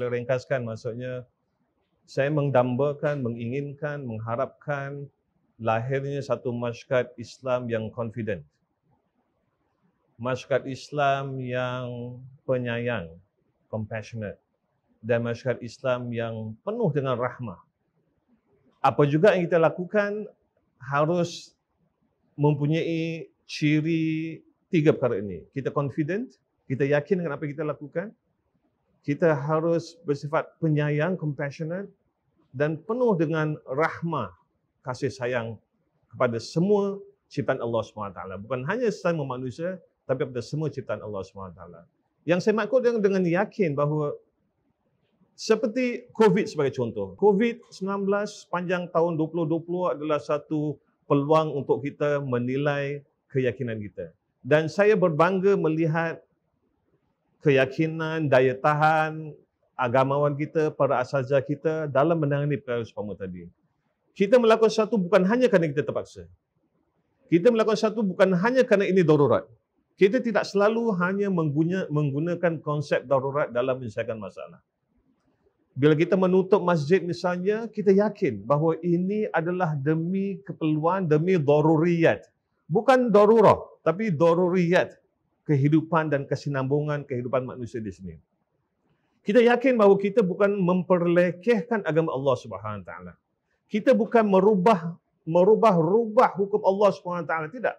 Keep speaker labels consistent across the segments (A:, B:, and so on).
A: boleh ringkaskan, maksudnya saya mendambakan, menginginkan, mengharapkan lahirnya satu masyarakat Islam yang confident. Masyarakat Islam yang penyayang, compassionate. Dan masyarakat Islam yang penuh dengan rahmah. Apa juga yang kita lakukan harus mempunyai ciri 3 perkara ini. Kita confident, kita yakin dengan apa yang kita lakukan. Kita harus bersifat penyayang, compassionate, dan penuh dengan rahmah, kasih sayang kepada semua ciptaan Allah SWT. Bukan hanya sesama manusia, tapi kepada semua ciptaan Allah SWT. Yang saya maksud dengan yakin bahawa seperti COVID sebagai contoh. COVID-19 sepanjang tahun 2020 adalah satu peluang untuk kita menilai keyakinan kita. Dan saya berbangga melihat keyakinan, daya tahan agamawan kita, para asatizah kita dalam menangani perkara seumpama tadi. Kita melakukan sesuatu bukan hanya kerana kita terpaksa. Kita melakukan sesuatu bukan hanya kerana ini darurat. Kita tidak selalu hanya menggunakan konsep darurat dalam menyelesaikan masalah. Bila kita menutup masjid misalnya, kita yakin bahawa ini adalah demi keperluan, demi daruriyat. Bukan darurah, tapi daruriyat. Kehidupan dan kesinambungan kehidupan manusia di sini. Kita yakin bahawa kita bukan memperlekehkan agama Allah Subhanahu Wa Taala. Kita bukan merubah hukum Allah Subhanahu Wa Taala, tidak.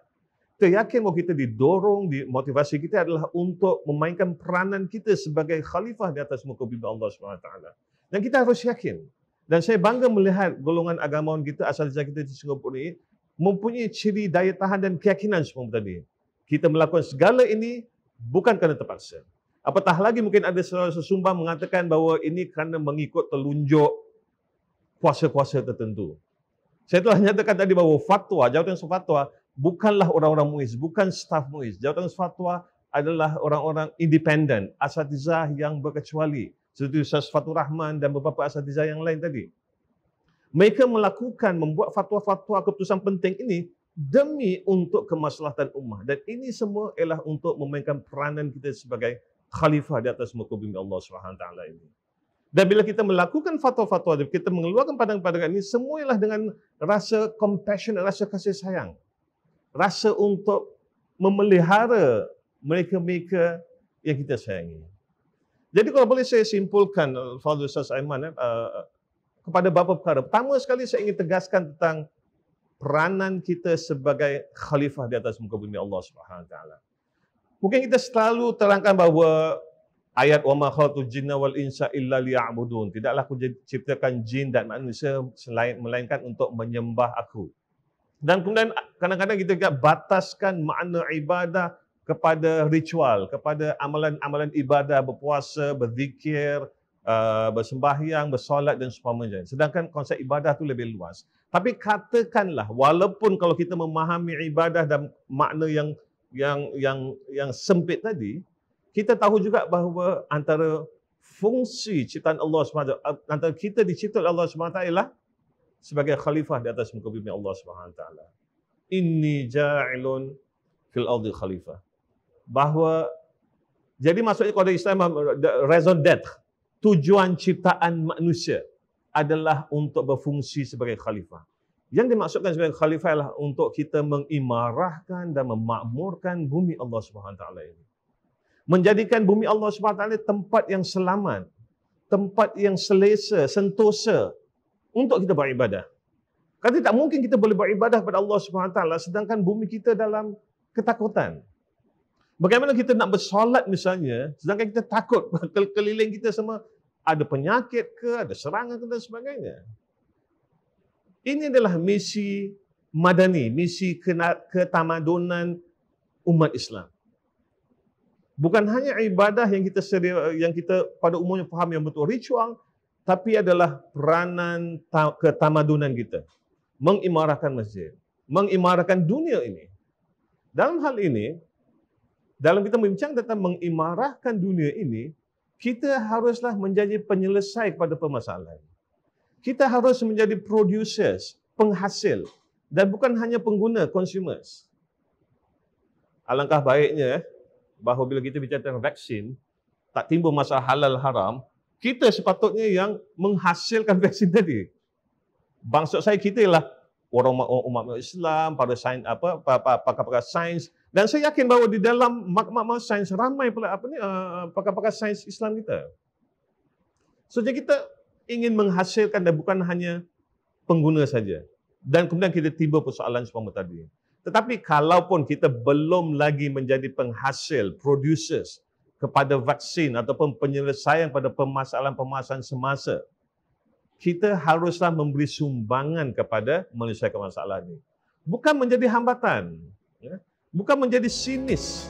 A: Kita yakin bahawa kita didorong, motivasi kita adalah untuk memainkan peranan kita sebagai khalifah di atas muka bumi Allah Subhanahu Wa Taala. Dan kita harus yakin. Dan saya bangga melihat golongan agamawan kita, asatizah kita di Singapura ini mempunyai ciri daya tahan dan keyakinan semua tadi. Kita melakukan segala ini bukan kerana terpaksa. Apatah lagi mungkin ada sesumbang mengatakan bahawa ini kerana mengikut telunjuk kuasa-kuasa tertentu. Saya telah nyatakan tadi bahawa fatwa, jawatan fatwa bukanlah orang-orang MUIS, bukan staf MUIS. Jawatan fatwa adalah orang-orang independen, asatizah yang berkecuali. Seperti Ustaz Fatur Rahman dan beberapa asatizah yang lain tadi. Mereka membuat fatwa-fatwa keputusan penting ini demi untuk kemaslahatan ummah. Dan ini semua ialah untuk memainkan peranan kita sebagai khalifah di atas muka bumi Allah SWT ini. Dan bila kita melakukan fatwa-fatwa, kita mengeluarkan pandangan-pandangan ini, semua ialah dengan rasa compassion, rasa kasih sayang. Rasa untuk memelihara mereka-mereka yang kita sayangi. Jadi kalau boleh saya simpulkan, Fadhil Ustaz Aiman, kepada beberapa perkara. Pertama sekali saya ingin tegaskan tentang peranan kita sebagai khalifah di atas muka bumi Allah Subhanahu Wa Taala. Mungkin kita selalu terangkan bahawa ayat wa ma khalaqtul jinna wal insa illa liya'budun. Tidaklah aku ciptakan jin dan manusia melainkan untuk menyembah aku. Dan kemudian kadang-kadang kita juga bataskan makna ibadah kepada ritual, kepada amalan-amalan ibadah, berpuasa, berzikir, bersembahyang, bersolat dan sebagainya. Sedangkan konsep ibadah itu lebih luas. Tapi katakanlah, walaupun kalau kita memahami ibadah dan makna yang sempit tadi, kita tahu juga bahawa antara fungsi ciptaan Allah SWT, antara kita dicipta oleh Allah SWT ialah sebagai khalifah di atas muka bumi Allah SWT. Inni ja'ilun fil ardi khalifah. Bahawa, jadi maksudnya kalau Islam, raison d'être, tujuan ciptaan manusia adalah untuk berfungsi sebagai khalifah. Yang dimaksudkan sebagai khalifah adalah untuk kita mengimarahkan dan memakmurkan bumi Allah SWT ini. Menjadikan bumi Allah SWT tempat yang selamat, tempat yang selesa, sentosa untuk kita beribadah. Kerana tak mungkin kita boleh beribadah kepada Allah SWT sedangkan bumi kita dalam ketakutan. Bagaimana kita nak bersolat misalnya, sedangkan kita takut keliling kita semua ada penyakit ke, ada serangan ke dan sebagainya. Ini adalah misi madani, misi ketamadunan umat Islam. Bukan hanya ibadah yang kita pada umumnya faham yang betul ritual, tapi adalah peranan ketamadunan kita. Mengimarahkan masjid, mengimarahkan dunia ini. Dalam hal ini, dalam kita membincang tentang mengimarahkan dunia ini, kita haruslah menjadi penyelesai kepada permasalahan. Kita harus menjadi producers, penghasil, dan bukan hanya pengguna, consumers. Alangkah baiknya bahawa bila kita bicara tentang vaksin, tak timbul masalah halal haram, Kita sepatutnya yang menghasilkan vaksin tadi. Maksud saya kita ialah orang umat Islam, para sains pakar-pakar sains, dan saya yakin bahawa di dalam makmal sains ramai pula pakar-pakar sains Islam kita. So jadi kita ingin menghasilkan dan bukan hanya pengguna saja. Dan kemudian kita tiba persoalan semua tadi. Tetapi kalaupun kita belum lagi menjadi penghasil, producers kepada vaksin ataupun penyelesaian pada permasalahan-permasalahan semasa, kita haruslah memberi sumbangan kepada menyelesaikan masalah ini. Bukan menjadi hambatan, bukan menjadi sinis.